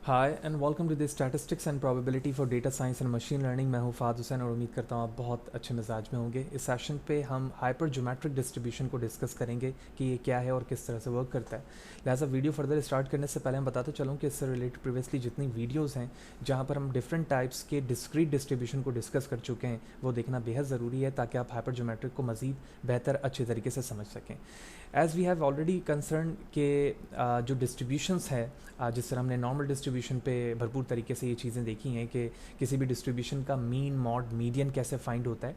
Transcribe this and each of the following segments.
Hi and welcome to the statistics and probability for data science and machine learning. मैं हूं फ़ाद हुसैन और उम्मीद करता हूं आप बहुत अच्छे मिजाज में होंगे। इस सेशन पे हम हाइपर ज्योमेट्रिक डिस्ट्रीब्यूशन को डिस्कस करेंगे कि ये क्या है और किस तरह से वर्क करता है। लिहाजा वीडियो फर्दर स्टार्ट करने से पहले हम बताते चलूँ कि इससे रिलेटेड प्रीवियसली जितनी वीडियोज़ हैं जहाँ पर हम डिफरेंट टाइप्स के डिस्क्रीट डिस्ट्रीब्यूशन को डिस्कस कर चुके हैं वो देखना बेहद ज़रूरी है ताकि आप हाइपर ज्योमेट्रिक को मज़ीद बेहतर अच्छे तरीके से समझ सकें। As we have already concern के जो डिस्ट्रीब्यूशंस है जिस तरह हमने नॉर्मल डिस्ट्रीब्यूशन पे भरपूर तरीके से ये चीज़ें देखी हैं कि किसी भी डिस्ट्रीब्यूशन का मीन मॉड मीडियन कैसे फाइंड होता है,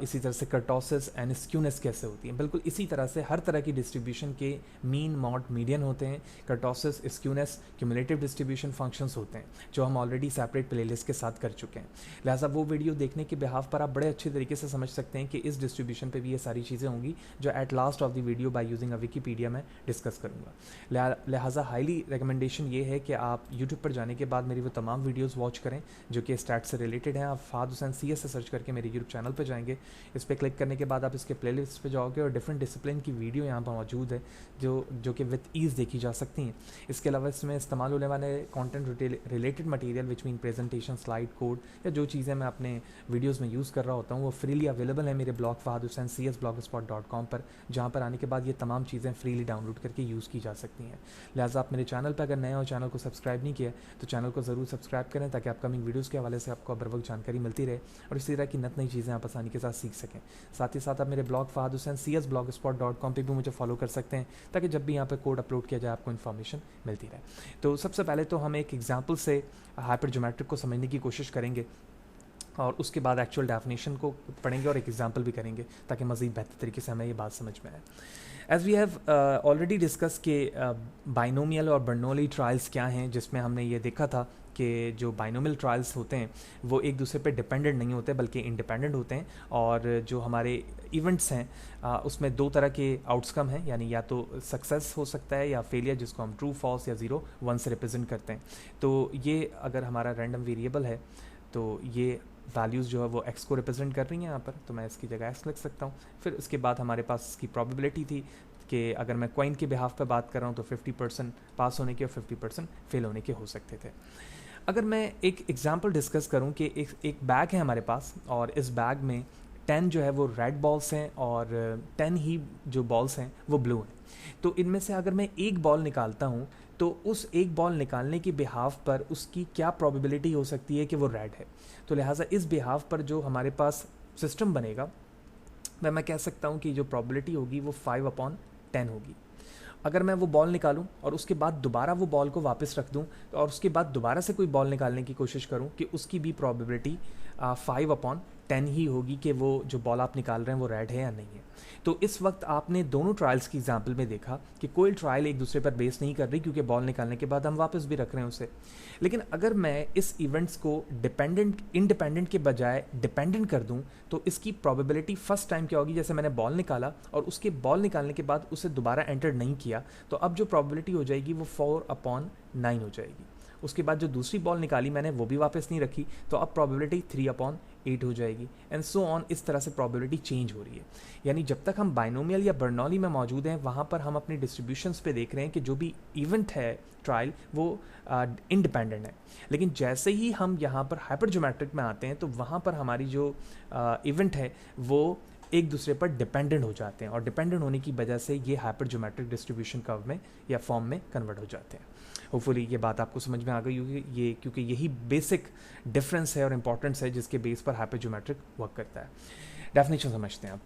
इसी तरह से कर्टोसिस एंड स्क्यूनेस कैसे होती है। बिल्कुल इसी तरह से हर तरह की डिस्ट्रीब्यूशन के मीन मॉड मीडियन होते हैं, kurtosis skewness cumulative distribution functions होते हैं जो हम ऑलरेडी सेपरेट प्लेलिस्ट के साथ कर चुके हैं। लिहाजा वो वीडियो देखने के बिहाफ पर आप बड़े अच्छे तरीके से समझ सकते हैं कि इस डिस्ट्रीब्यूशन पे भी ये सारी चीज़ें होंगी जो at last of the video by using a Wikipedia में डिस्कस करूँगा। लिहाजा हाईली रिकमेंडेशन ये है कि आप यूट्यूब पर जाने के बाद मेरी वो तमाम वीडियोस वॉच करें जो कि स्टैट से रिलेटेड हैं। आप फ़ाद हुसैन CS से सर्च करके मेरे यूट्यूब चैनल पर जाएंगे, इस पर क्लिक करने के बाद आप इसके प्लेलिस्ट पे जाओगे और डिफरेंट डिसिप्लिन की वीडियो यहाँ पर मौजूद है जो कि विद ईज़ देखी जा सकती हैं। इसके अलावा इसमें इस्तेमाल होने वाले content related material which mean presentation, slide, code या जो चीज़ें मैं अपने वीडियोज़ में यूज़ कर रहा होता हूँ वो फ्रीली अवेलेबल है मेरे ब्लॉग fahadhusaincs.blogspot.com पर, जहाँ पर आने के बाद ये तमाम चीज़ें फ्रीली डाउनलोड करके यूज़ की जा सकती हैं। लिहाजा आप मेरे चैनल पर अगर नए हो, चैनल को सब्सक्राइब नहीं किया तो चैनल को ज़रूर सब्सक्राइब करें ताकि अपकमिंग वीडियोज़ के हवाले से आपको बर वक्त जानकारी मिलती रहे और इसी तरह की नई चीज़ें आप आसानी के साथ सीख सकें। साथ ही साथ आप मेरे ब्लॉग fahadhusaincs.blogspot.com पर भी मुझे फॉलो कर सकते हैं ताकि जब भी यहाँ पर कोड अपलोड किया जाए आपको इन्फॉर्मेशन मिलती रहे। तो सबसे पहले तो हम एक एग्जाम्पल से हाइपर ज्योमेट्रिक को समझने की कोशिश करेंगे और उसके बाद एक्चुअल डेफिनेशन को पढ़ेंगे और एक एग्जाम्पल भी करेंगे ताकि मज़ीद बेहतर तरीके से हमें ये बात समझ में आए। As we have already discuss के बाइनोमियल और बर्नौली ट्रायल्स क्या हैं, जिसमें हमने ये देखा था कि जो बाइनोमियल ट्रायल्स होते हैं वो एक दूसरे पे डिपेंडेंट नहीं होते बल्कि इंडिपेंडेंट होते हैं और जो हमारे इवेंट्स हैं उसमें दो तरह के आउटकम हैं, यानी या तो सक्सेस हो सकता है या फेलियर, जिसको हम ट्रू, फॉल्स या 0, 1 से रिप्रेजेंट करते हैं। तो ये अगर हमारा रैंडम वेरिएबल है तो ये वैल्यूज़ जो है वो x को रिप्रेजेंट कर रही हैं यहाँ पर, तो मैं इसकी जगह x लिख सकता हूँ। फिर उसके बाद हमारे पास इसकी प्रोबेबिलिटी थी कि अगर मैं कॉइन के बिहाफ पे बात कर रहा हूँ तो 50% पास होने के और 50% फेल होने के हो सकते थे। अगर मैं एक एग्जांपल डिस्कस करूँ कि एक बैग है हमारे पास और इस बैग में 10 जो है वो रेड बॉल्स हैं और 10 ही जो बॉल्स हैं वो ब्लू हैं। तो इनमें से अगर मैं एक बॉल निकालता हूँ तो उस एक बॉल निकालने के बिहाफ पर उसकी क्या प्रोबेबिलिटी हो सकती है कि वो रेड है। तो लिहाजा इस बिहाफ पर जो हमारे पास सिस्टम बनेगा वह मैं कह सकता हूँ कि जो प्रोबेबिलिटी होगी वो 5/10 होगी। अगर मैं वो बॉल निकालूं और उसके बाद दोबारा वो बॉल को वापस रख दूं और उसके बाद दोबारा से कोई बॉल निकालने की कोशिश करूं कि उसकी भी प्रोबेबिलिटी 5/10 ही होगी कि वो जो बॉल आप निकाल रहे हैं वो रेड है या नहीं है। तो इस वक्त आपने दोनों ट्रायल्स की एग्जाम्पल में देखा कि कोई ट्रायल एक दूसरे पर बेस नहीं कर रही क्योंकि बॉल निकालने के बाद हम वापस भी रख रहे हैं उसे। लेकिन अगर मैं इस इवेंट्स को इंडिपेंडेंट के बजाय डिपेंडेंट कर दूं तो इसकी प्रोबेबिलिटी फर्स्ट टाइम क्या होगी, जैसे मैंने बॉल निकाला और उसके बॉल निकालने के बाद उसे दोबारा एंटर नहीं किया तो अब जो प्रोबेबिलिटी हो जाएगी वो 4/9 हो जाएगी। उसके बाद जो दूसरी बॉल निकाली मैंने वो भी वापस नहीं रखी तो अब प्रोबेबिलिटी 3/8 हो जाएगी एंड सो ऑन। इस तरह से प्रोबेबिलिटी चेंज हो रही है। यानी जब तक हम बाइनोमियल या बर्नौली में मौजूद हैं वहाँ पर हम अपनी डिस्ट्रीब्यूशंस पे देख रहे हैं कि जो भी इवेंट है ट्रायल वो इंडिपेंडेंट है। लेकिन जैसे ही हम यहाँ पर हाइपर ज्योमेट्रिक में आते हैं तो वहाँ पर हमारी जो इवेंट है वो एक दूसरे पर डिपेंडेंट हो जाते हैं और डिपेंडेंट होने की वजह से ये हाइपर ज्योमेट्रिक डिस्ट्रीब्यूशन कर्व में या फॉर्म में कन्वर्ट हो जाते हैं। होपफुली ये बात आपको समझ में आ गई होगी ये, क्योंकि यही बेसिक डिफरेंस है और इंपॉर्टेंस है जिसके बेस पर हाइपर ज्योमेट्रिक वर्क करता है। डेफिनेशन समझते हैं आप।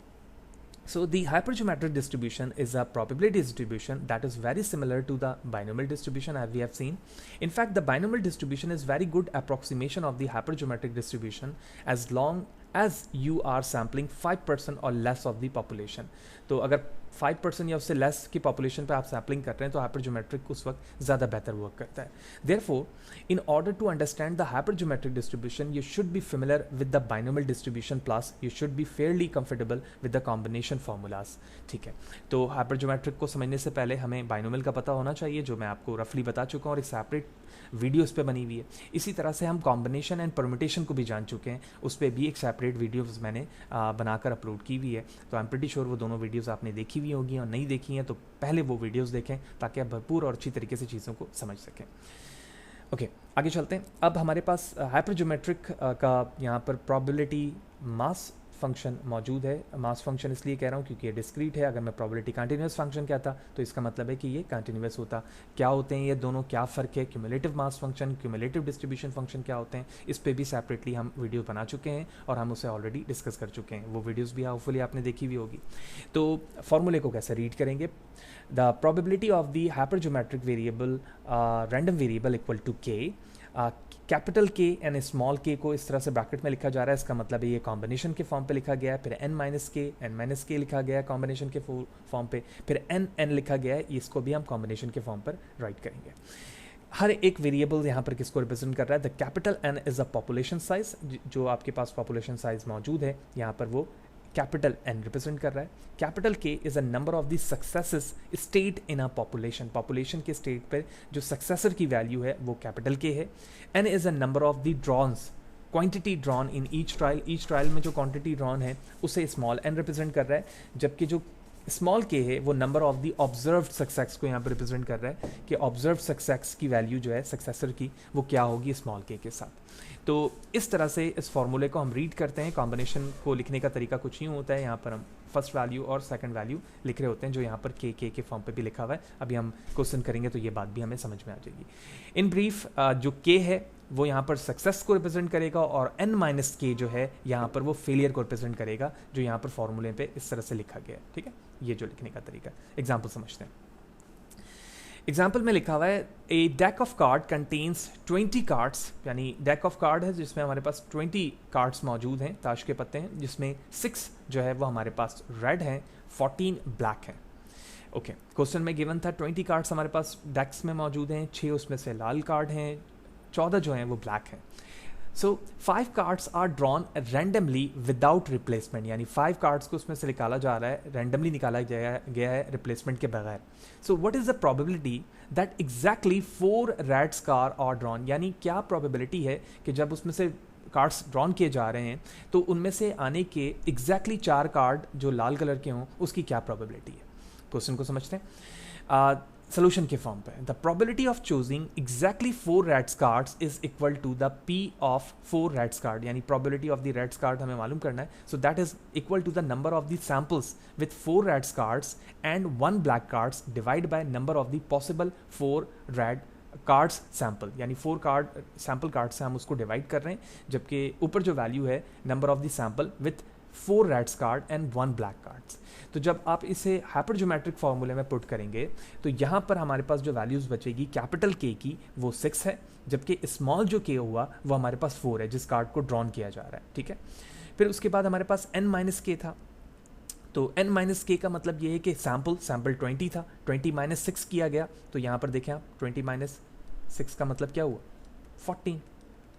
So the hypergeometric distribution is a probability distribution that is very similar to the binomial distribution as we have seen. In fact, the binomial distribution is very good approximation of the hypergeometric distribution as long as you are sampling 5% or less of the population. तो अगर 5% या उससे less की population पे आप sampling कर रहे हैं तो हाइपरज्योमेट्रिक उस वक्त ज़्यादा बेहतर वर्क करता है। Therefore, in order to understand the hypergeometric distribution, you should be familiar with the binomial distribution plus you should be fairly comfortable with the combination formulas. ठीक है, तो हाइपरज्योमेट्रिक को समझने से पहले हमें बाइनोमियल का पता होना चाहिए जो मैं आपको रफली बता चुका हूँ और एक सेपरेट वीडियोस पे बनी हुई है। इसी तरह से हम कॉम्बिनेशन एंड परम्यूटेशन को भी जान चुके हैं, उस पर भी एक सेपरेट वीडियोस मैंने बनाकर अपलोड की हुई है। तो आई एम प्रीटी श्योर वो दोनों वीडियोस आपने देखी हुई होगी और नहीं देखी हैं तो पहले वो वीडियोस देखें ताकि आप भरपूर और अच्छी तरीके से चीज़ों को समझ सकें। ओके, आगे चलते हैं। अब हमारे पास हाइपरज्योमेट्रिक का यहाँ पर प्रोबेबिलिटी मास फंक्शन मौजूद है। मास फंक्शन इसलिए कह रहा हूँ क्योंकि ये डिस्क्रीट है। अगर मैं प्रोबेबिलिटी कंटिन्यूस फंक्शन कहता तो इसका मतलब है कि ये कंटिन्यूस होता। क्या होते हैं ये दोनों, क्या फ़र्क है? Cumulative mass function, cumulative distribution function क्या होते हैं, इस पे भी सेपरेटली हम वीडियो बना चुके हैं और हम उसे ऑलरेडी डिस्कस कर चुके हैं। वो वीडियोज़ भी होपफुली आपने देखी हुई होगी। तो फॉर्मूले को कैसे रीड करेंगे? The probability of the hypergeometric variable random variable equal to k, capital k and small k को इस तरह से ब्रैकेट में लिखा जा रहा है। इसका मतलब है ये कॉम्बिनेशन के फॉर्म पे लिखा गया है। फिर एन माइनस के लिखा गया है कॉम्बिनेशन के फॉर्म पे। फिर एन लिखा गया है, इसको भी हम कॉम्बिनेशन के फॉर्म पर राइट करेंगे। हर एक वेरिएबल यहाँ पर किसको रिप्रेजेंट कर रहा है? The capital N is a population size. जो आपके पास पॉपुलेशन साइज मौजूद है यहाँ पर वो कैपिटल एन रिप्रेजेंट कर रहा है। कैपिटल के is a number of the successes state in a population. Population के स्टेट पर जो सक्सेसर की वैल्यू है वो कैपिटल के है। N is a number of the draws, quantity drawn in each trial में जो क्वांटिटी ड्रॉन है उसे स्मॉल एन रिप्रेजेंट कर रहा है। जबकि जो स्मॉल के है वो number of the observed success को यहाँ पर रिप्रेजेंट कर रहा है कि ऑब्जर्व्ड सक्सेस की वैल्यू जो है सक्सेसर की वो क्या होगी स्मॉल के साथ। तो इस तरह से इस फॉर्मूले को हम रीड करते हैं। कॉम्बिनेशन को लिखने का तरीका कुछ यूँ होता है, यहाँ पर हम फर्स्ट वैल्यू और सेकंड वैल्यू लिख रहे होते हैं जो यहाँ पर के फॉर्म पे भी लिखा हुआ है। अभी हम क्वेश्चन करेंगे तो ये बात भी हमें समझ में आ जाएगी। इन ब्रीफ जो के है वो यहाँ पर सक्सेस को रिप्रेजेंट करेगा और एन माइनस के जो है यहाँ पर वो फेलियर को रिप्रेजेंट करेगा, जो यहाँ पर फॉर्मूले पे इस तरह से लिखा गया है। ठीक है, ये जो लिखने का तरीका। एग्जाम्पल समझते हैं। एग्जाम्पल में लिखा हुआ है a deck of card contains 20 cards, यानी डेक ऑफ कार्ड है जिसमें हमारे पास 20 कार्ड्स मौजूद हैं, ताश के पत्ते हैं, जिसमें 6 जो है वो हमारे पास रेड हैं, 14 ब्लैक हैं। ओके, क्वेश्चन में गिवन था 20 कार्ड्स हमारे पास डेक्स में मौजूद हैं, 6 उसमें से लाल कार्ड हैं, 14 जो हैं वो ब्लैक हैं। So 5 cards are drawn randomly without replacement, यानी 5 कार्ड्स को उसमें से निकाला जा रहा है, रैंडमली निकाला गया है रिप्लेसमेंट के बगैर। So what is the probability that exactly 4 reds card are drawn, यानी क्या प्रोबेबिलिटी है कि जब उसमें से कार्ड्स ड्रॉन किए जा रहे हैं तो उनमें से आने के एग्जैक्टली 4 कार्ड जो लाल कलर के हों उसकी क्या प्रोबेबिलिटी है। क्वेश्चन को समझते हैं सोल्यूशन के फॉर्म पे। The probability of choosing exactly 4 reds cards is equal to the p of 4 reds card, यानी probability of the reds card हमें मालूम करना है। So that is equal to the number of the samples with 4 reds cards and 1 black cards divide by number of the possible 4 red cards sample, यानी 4 card sample card से हम उसको divide कर रहे हैं, जबकि ऊपर जो वैल्यू है number of the sample with 4 reds card and 1 black cards. तो जब आप इसे हाइपरज्योमेट्रिक फॉर्मूले में पुट करेंगे तो यहाँ पर हमारे पास जो वैल्यूज़ बचेगी कैपिटल के की वो 6 है, जबकि स्मॉल जो के हुआ वो हमारे पास 4 है जिस कार्ड को ड्रॉन किया जा रहा है। ठीक है, फिर उसके बाद हमारे पास n माइनस के था। तो n माइनस के का मतलब ये है कि सैम्पल 20 था, 20 माइनस 6 किया गया। तो यहाँ पर देखें आप 20 माइनस 6 का मतलब क्या हुआ 14।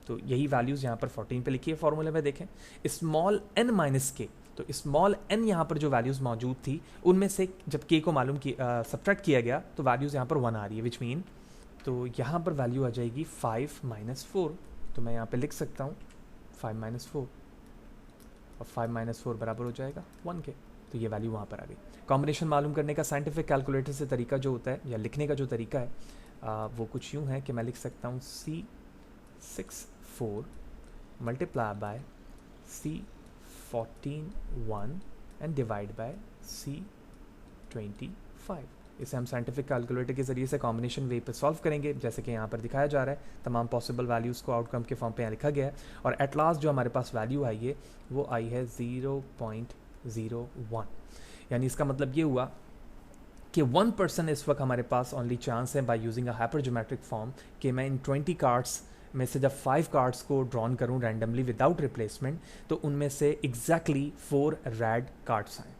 तो यही वैल्यूज़ यहाँ पर 14 पे लिखी है फॉर्मूले में। देखें स्मॉल n माइनस के, तो स्मॉल n यहाँ पर जो वैल्यूज़ मौजूद थी उनमें से जब k को मालूम सब्ट्रैक्ट किया गया तो वैल्यूज़ यहाँ पर 1 आ रही है, विच मीन तो यहाँ पर वैल्यू आ जाएगी 5 माइनस 4। तो मैं यहाँ पे लिख सकता हूँ 5 माइनस 4 और 5 माइनस 4 बराबर हो जाएगा 1 के। तो ये वैल्यू वहाँ पर आ गई। कॉम्बिनेशन मालूम करने का साइंटिफिक कैलकुलेटर से तरीका जो होता है या लिखने का जो तरीका है वो कुछ यूँ है कि मैं लिख सकता हूँ C64 multiply by C14 1 and divide by C25। इसे हम साइंटिफिक कैलकुलेटर के ज़रिए से कॉम्बिनेशन वे पे सॉल्व करेंगे, जैसे कि यहाँ पर दिखाया जा रहा है। तमाम पॉसिबल वैल्यूज़ को आउटकम के फॉर्म पे यहाँ लिखा गया है और एट लास्ट जो हमारे पास वैल्यू आई है वो आई है 0.01, यानी इसका मतलब ये हुआ कि 1% इस वक्त हमारे पास ओनली चांस है बाय यूजिंग अ हाइपरज्योमेट्रिक फॉर्म कि मैं इन 20 कार्ड्स में से जब 5 कार्ड्स को ड्रॉन करूं रैंडमली विदाउट रिप्लेसमेंट तो उनमें से एग्जैक्टली 4 रेड कार्ड्स आएँ।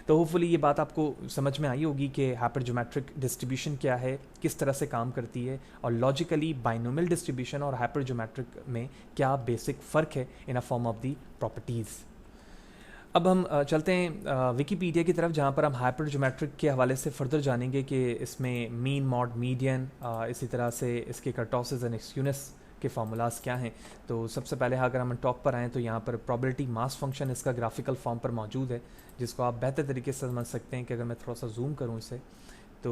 तो होपफुली ये बात आपको समझ में आई होगी कि हाइपरज्योमेट्रिक डिस्ट्रीब्यूशन क्या है, किस तरह से काम करती है और लॉजिकली बाइनोमियल डिस्ट्रीब्यूशन और हाइपरज्योमेट्रिक में क्या बेसिक फ़र्क है in a form of the properties. अब हम चलते हैं विकीपीडिया की तरफ, जहाँ पर हम हाइपरज्योमेट्रिक के हवाले से फर्दर जानेंगे कि इसमें मीन, मॉड, मीडियन, इसी तरह से इसके कर्टोसिस एंड एक्सक्यूनेस के फार्मूलाज क्या हैं। तो सबसे पहले अगर हम टॉप पर आएँ तो यहाँ पर प्रोबेबिलिटी मास फंक्शन इसका ग्राफिकल फॉर्म पर मौजूद है, जिसको आप बेहतर तरीके से समझ सकते हैं कि अगर मैं थोड़ा सा जूम करूँ इसे तो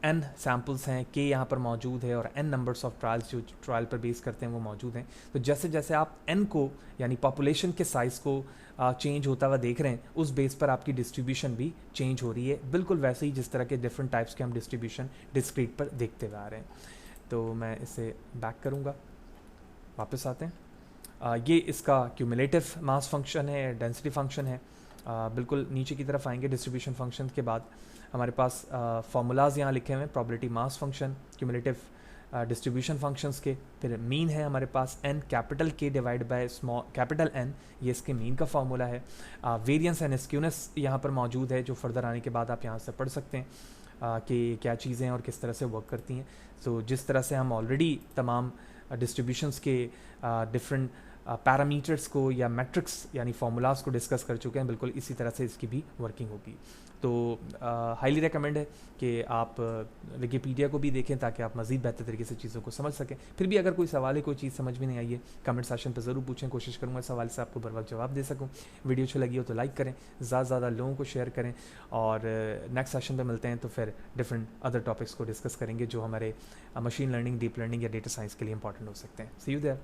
n सैम्पल्स हैं, k यहाँ पर मौजूद है और n नंबर्स ऑफ ट्रायल्स जो ट्रायल पर बेस करते हैं वो मौजूद हैं। तो जैसे जैसे आप n को यानी पॉपुलेशन के साइज़ को चेंज होता हुआ देख रहे हैं, उस बेस पर आपकी डिस्ट्रीब्यूशन भी चेंज हो रही है, बिल्कुल वैसे ही जिस तरह के डिफरेंट टाइप्स के हम डिस्ट्रीब्यूशन डिस्क्रीट पर देखते हुए आ रहे हैं। तो मैं इसे बैक करूँगा, वापस आते हैं। ये इसका क्यूमुलेटिव मास फंक्शन है, डेंसिटी फंक्शन है। बिल्कुल नीचे की तरफ आएंगे डिस्ट्रीब्यूशन फंक्शन के बाद हमारे पास फार्मूलाज यहाँ लिखे हुए हैं, probability mass function, cumulative distribution functions के, फिर मीन है हमारे पास n capital K divide by small capital N, ये इसके मीन का फार्मूला है। वेरिएंस एंड स्क्यूनेस यहाँ पर मौजूद है, जो फर्दर आने के बाद आप यहाँ से पढ़ सकते हैं कि क्या चीज़ें हैं और किस तरह से वर्क करती हैं। तो जिस तरह से हम ऑलरेडी तमाम डिस्ट्रीब्यूशंस के डिफरेंट पैरामीटर्स को या मैट्रिक्स यानी फार्मूलाज को डिस्कस कर चुके हैं, बिल्कुल इसी तरह से इसकी भी वर्किंग होगी। तो हाईली रिकमेंड है कि आप विकिपीडिया को भी देखें ताकि आप मज़ीद बेहतर तरीके से चीज़ों को समझ सकें। फिर भी अगर कोई सवाल है, कोई चीज़ समझ में नहीं आई है, कमेंट सेक्शन पर ज़रूर पूछें, कोशिश करूँगा सवाल से आपको बर वक्त जवाब दे सकूँ। वीडियो अच्छी लगी हो तो लाइक करें, ज़्यादा से ज़्यादा लोगों को शेयर करें, और नेक्स्ट सेशन पर मिलते हैं तो फिर डिफरेंट अदर टॉपिक्स को डिस्कस करेंगे जो हमारे मशीन लर्निंग, डीप लर्निंग या डेटा साइंस के लिए इंपॉर्टेंट हो सकते हैं। सी यू देयर।